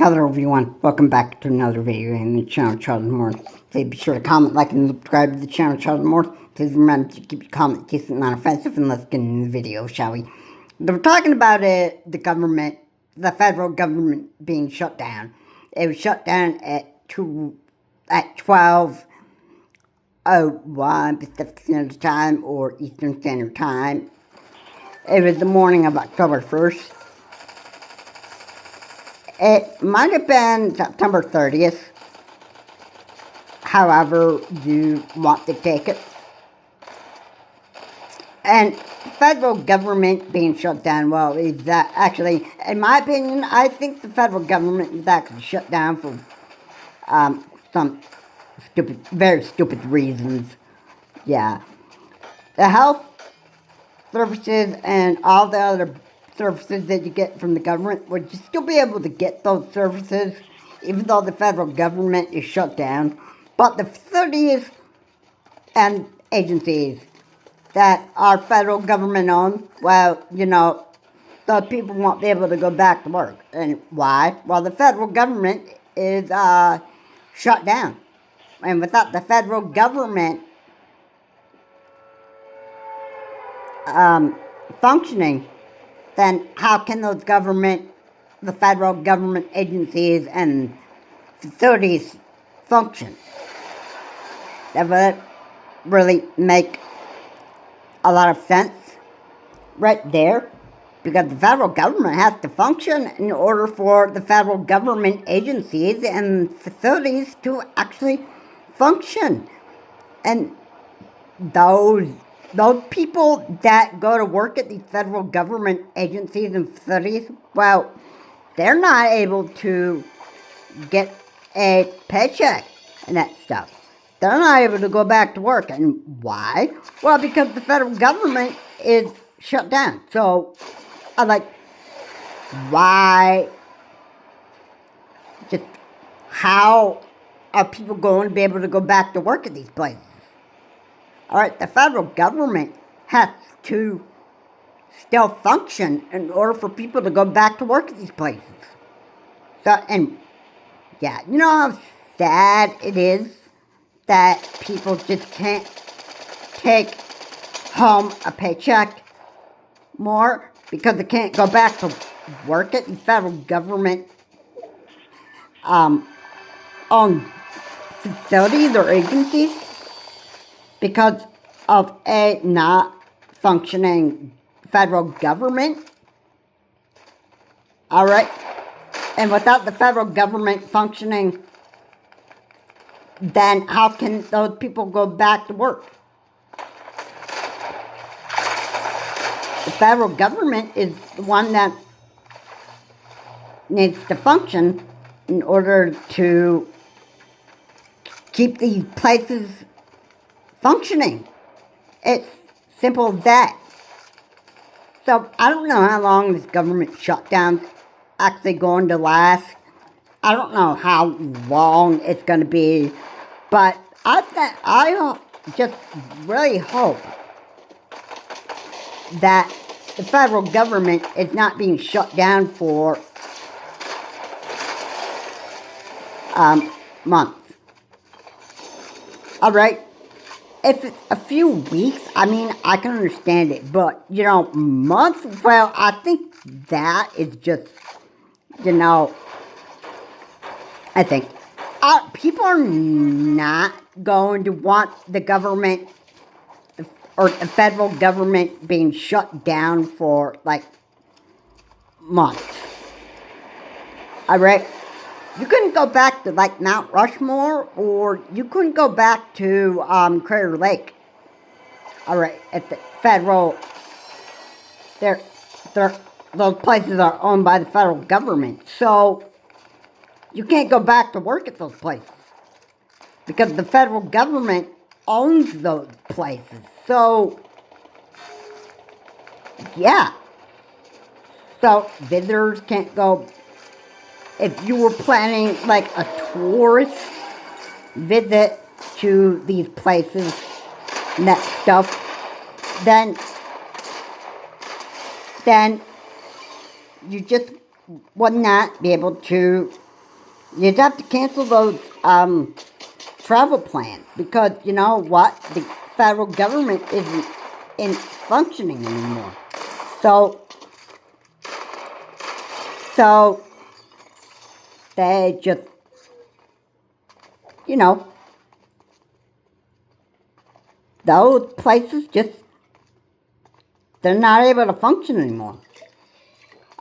Hello everyone, welcome back to another video in the channel Charles Moore. Please be sure to comment, like, and subscribe to the channel Charles Moore. Please remember to keep your comment decent and non-offensive, and let's get into the video, shall we? We're talking about the government, the federal government being shut down. It was shut down at 12:01 Pacific Standard Time or Eastern Standard Time. It was the morning of October 1st. It might have been September 30th, however you want to take it. And federal government being shut down, well, is that actually, in my opinion, I think the federal government is actually shut down for some very stupid reasons. Yeah. The health services and all the other services that you get from the government, would you still be able to get those services even though the federal government is shut down? But the facilities and agencies that are federal government owned, well, those people won't be able to go back to work. And why? Well, the federal government is shut down. And without the federal government functioning, then how can those the federal government agencies and facilities function? That would really make a lot of sense right there, because the federal government has to function in order for the federal government agencies and facilities to actually function. And those people that go to work at these federal government agencies and facilities, well, they're not able to get a paycheck and that stuff. They're not able to go back to work. And why? Well, because the federal government is shut down. So, I'm like, why? Just how are people going to be able to go back to work at these places? Alright, the federal government has to still function in order for people to go back to work at these places. So, and yeah, you know how sad it is that people just can't take home a paycheck more because they can't go back to work at the federal government owned facilities or agencies because of a not functioning federal government. Alright? And without the federal government functioning, then how can those people go back to work? The federal government is the one that needs to function in order to keep these places functioning. It's simple as that. So, I don't know how long this government shutdown actually going to last. I don't know how long it's going to be, but I just really hope that the federal government is not being shut down for months. Alright? If it's a few weeks, I mean, I can understand it, but, months, well, I think that is just, I think people are not going to want the government or the federal government being shut down for, like, months. Alright? You couldn't go back to, like, Mount Rushmore, or you couldn't go back to Crater Lake. Alright, at the federal, those places are owned by the federal government. So, you can't go back to work at those places, because the federal government owns those places. So, yeah. So, visitors can't go. If you were planning, like, a tourist visit to these places and that stuff, then you just would not be able to You'd have to cancel those travel plans because you know what? The federal government isn't in functioning anymore. So, so they just, you know, those places just, they're not able to function anymore.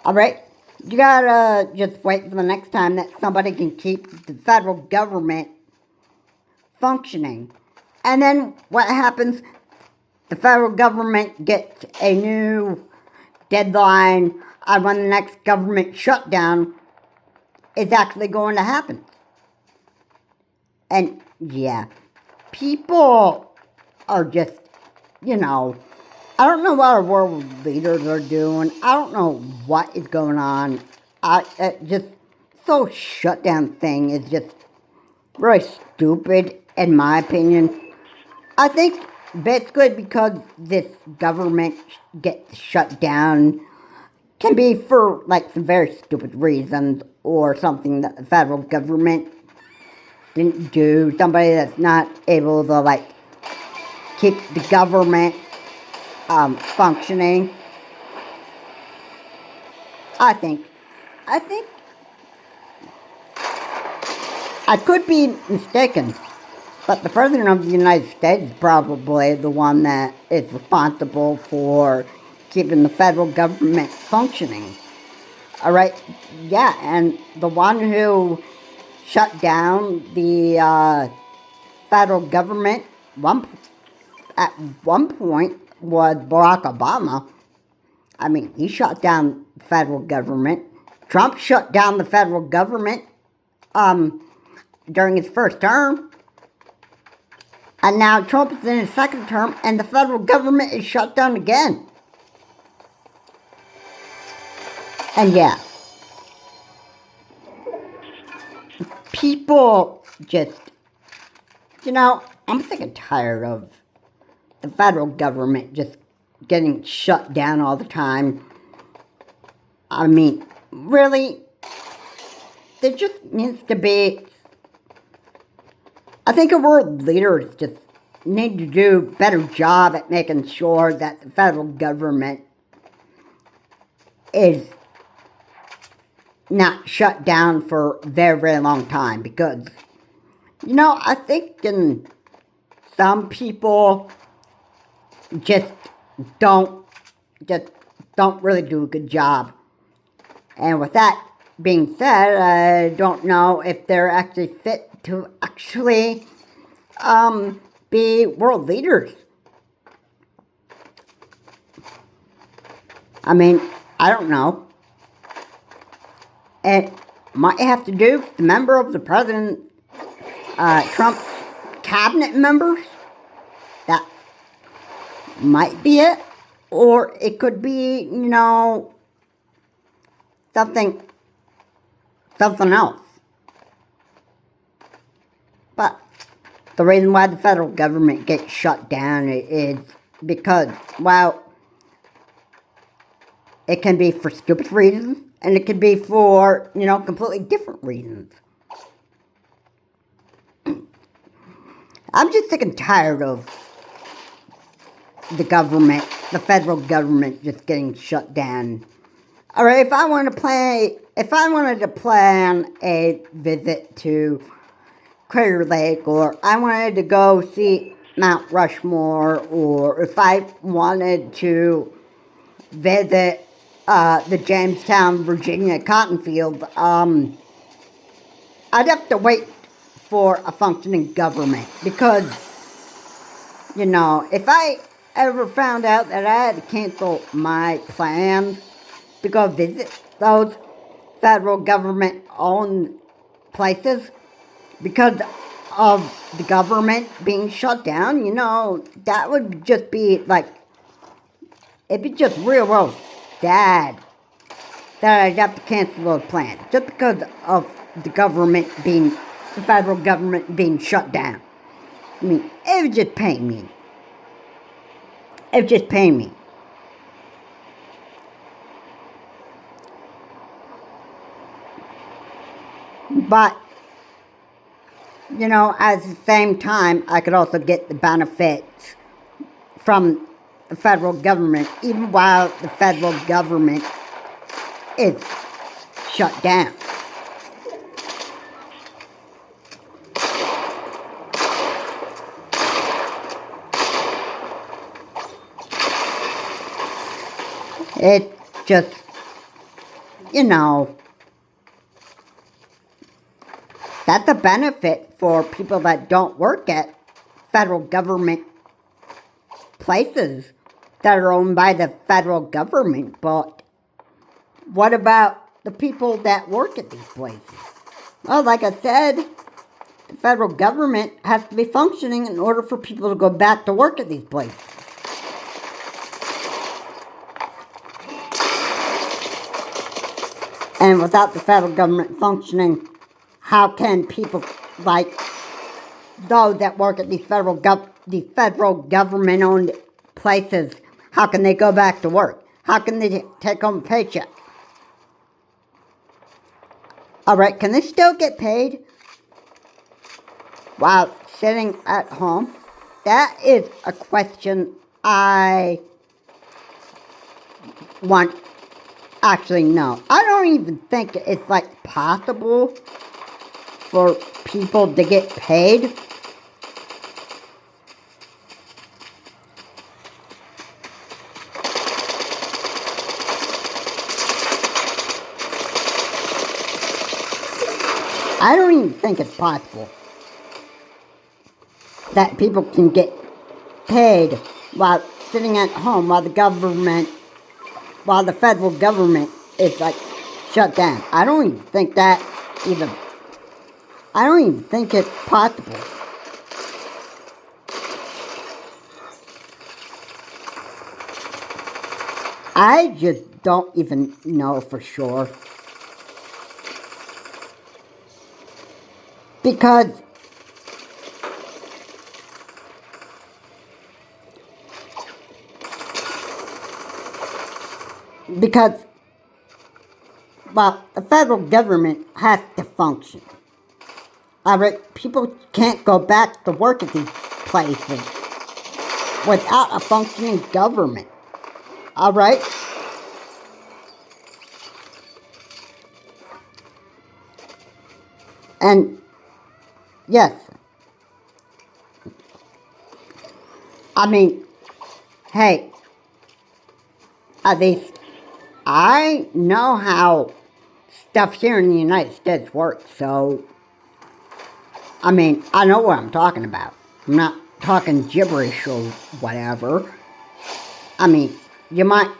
Alright? You gotta just wait for the next time that somebody can keep the federal government functioning. And then what happens? The federal government gets a new deadline on when the next government shutdown is actually going to happen. And yeah, people are just, you know, I don't know what our world leaders are doing. I don't know what is going on. Just so shutdown thing is just really stupid in my opinion. I think basically because this government gets shut down can be for like some very stupid reasons or something that the federal government didn't do. Somebody that's not able to like keep the government functioning. I think I could be mistaken, but the President of the United States is probably the one that is responsible for keeping the federal government functioning. Alright, yeah, and the one who shut down the federal government at one point was Barack Obama. I mean, he shut down the federal government. Trump shut down the federal government during his first term. And now Trump is in his second term, and the federal government is shut down again. And yeah, people just, you know, I'm sick and tired of the federal government just getting shut down all the time. I mean, really, there just needs to be, I think our world leaders just need to do a better job at making sure that the federal government is not shut down for a very, very long time. Because, you know, I think some people just don't really do a good job. And with that being said, I don't know if they're actually fit to actually be world leaders. I mean, I don't know. It might have to do with the member of the president, Trump's cabinet members. That might be it. Or it could be, you know, something else. But the reason why the federal government gets shut down is because, well, it can be for stupid reasons, and it can be for, you know, completely different reasons. I'm just sick and tired of the government, the federal government just getting shut down. Alright, if I wanted to plan a visit to Crater Lake, or I wanted to go see Mount Rushmore, or if I wanted to visit the Jamestown, Virginia cotton field, I'd have to wait for a functioning government. Because, you know, if I ever found out that I had to cancel my plans to go visit those federal government owned places because of the government being shut down, you know, that would just be like, it'd be just real sad that I'd have to cancel those plans just because of the federal government being shut down. I mean, it would just pain me. It would just pain me. But, at the same time, I could also get the benefits from the federal government, even while the federal government is shut down. It just, that's a benefit for people that don't work at federal government places that are owned by the federal government. But what about the people that work at these places? Well, like I said, the federal government has to be functioning in order for people to go back to work at these places. And without the federal government functioning, how can people like those that work at these federal government-owned places, how can they go back to work? How can they take home a paycheck? Alright, can they still get paid while sitting at home? That is a question I want. Actually, no. I don't even think it's possible for people to get paid. I don't even think it's possible that people can get paid while sitting at home while the federal government is shut down. I don't even think that either. I don't even think it's possible. I just don't even know for sure. Because the federal government has to function. Alright, people can't go back to work at these places without a functioning government. Alright? And, yes. I mean, hey, at least I know how stuff here in the United States works, so, I mean, I know what I'm talking about. I'm not talking gibberish or whatever. I mean, you might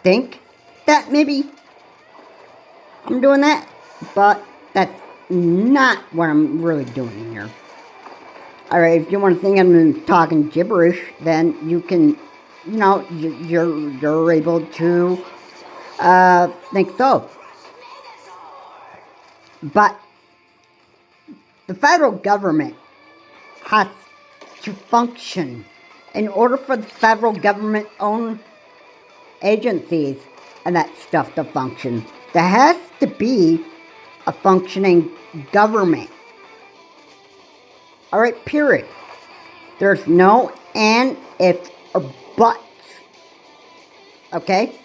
think that maybe I'm doing that, but that's not what I'm really doing here. Alright, if you want to think I'm talking gibberish, then you can, you're able to think so. But the federal government has to function. In order for the federal government-owned agencies and that stuff to function, there has to be a functioning government. Alright, period. There's no and, if, or buts. Okay?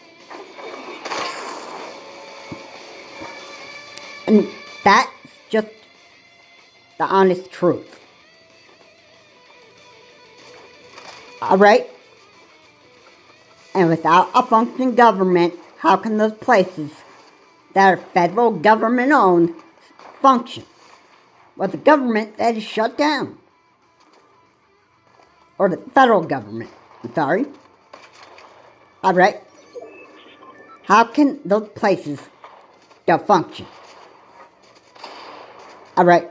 And that's just the honest truth. Alright? And without a functioning government, how can those places that are federal government owned function? Well, the government that is shut down. Or the federal government, I'm sorry. Alright? How can those places still function? Alright.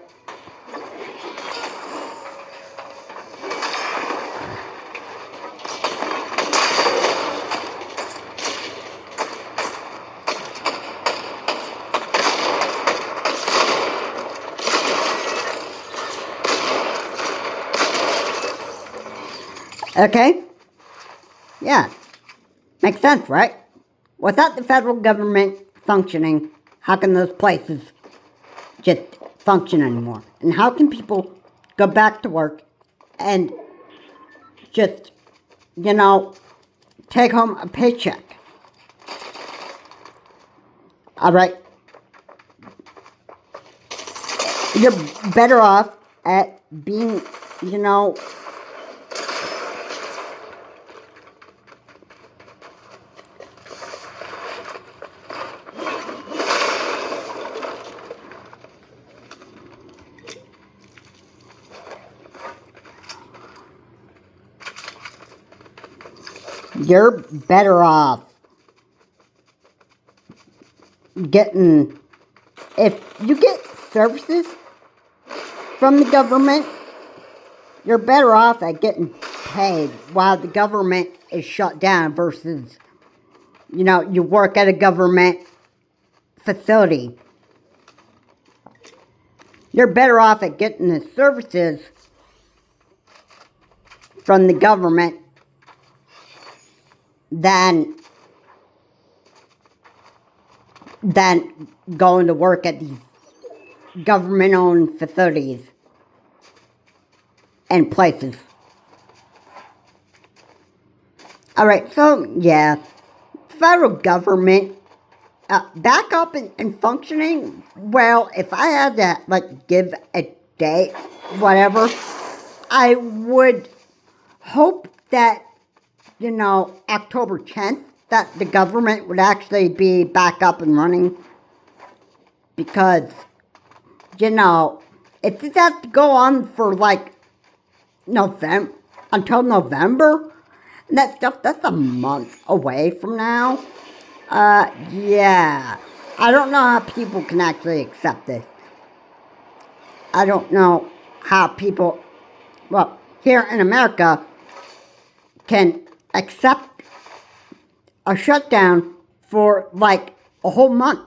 Okay? Yeah. Makes sense, right? Without the federal government functioning, how can those places just function anymore? And how can people go back to work and just, take home a paycheck? Alright? You're better off at being, you're better off getting, if you get services from the government, you're better off at getting paid while the government is shut down versus, you work at a government facility. You're better off at getting the services from the government than going to work at these government-owned facilities and places. Alright, so, yeah. Federal government, back up and functioning, well, if I had to, give a date, whatever, I would hope that, October 10th, that the government would actually be back up and running. Because, if this has to go on for, November, until November, and that stuff, that's a month away from now. Yeah. I don't know how people can actually accept this. I don't know how people, well, here in America, can accept a shutdown for, a whole month.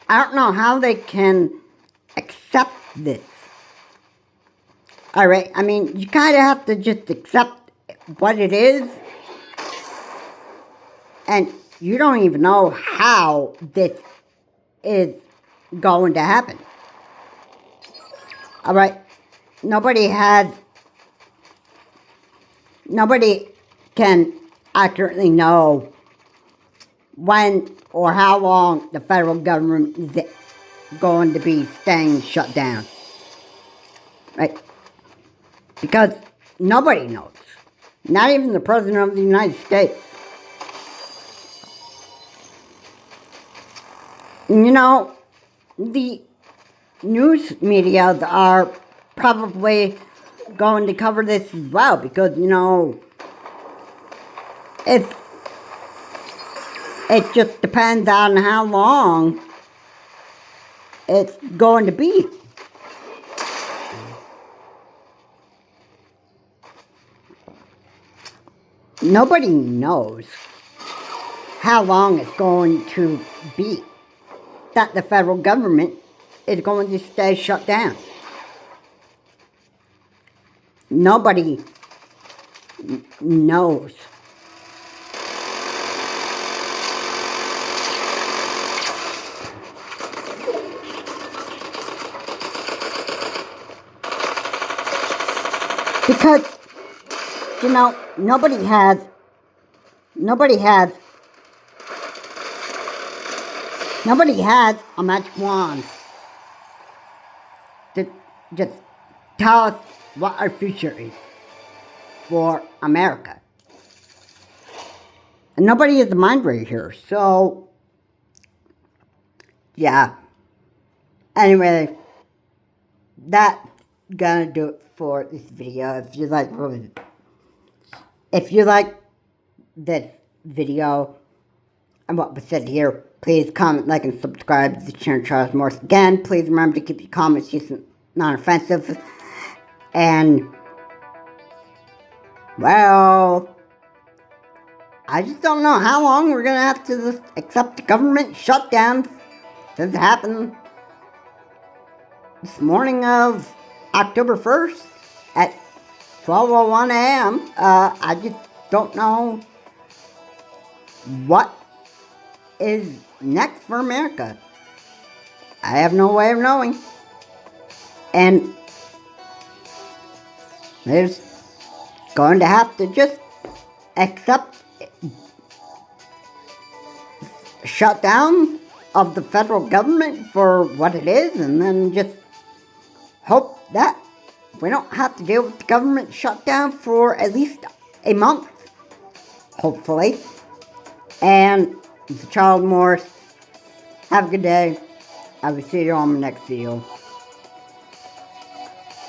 I don't know how they can accept this. Alright, I mean, you kind of have to just accept what it is. And you don't even know how this is going to happen. Alright, nobody can accurately know when or how long the federal government is going to be staying shut down. Right? Because nobody knows. Not even the President of the United States. The news media are probably going to cover this as well because, it just depends on how long it's going to be. Nobody knows how long it's going to be that the federal government is going to stay shut down. Nobody knows. Because, nobody has a magic wand to just tell us what our future is for America. And nobody is the mind reader here, so, yeah. Anyway, that's gonna do it for this video. If you like this video and what was said here, please comment, like, and subscribe to the channel Charles Morse. Again, please remember to keep your comments decent, non-offensive. And, well, I just don't know how long we're going to have to accept the government shutdown. This happened this morning of October 1st at 12:01 a.m. I just don't know what is next for America. I have no way of knowing. And there's going to have to just accept shutdown of the federal government for what it is, and then just hope that we don't have to deal with the government shutdown for at least a month, hopefully. And it's Charles Morris. Have a good day. I will see you on the next video.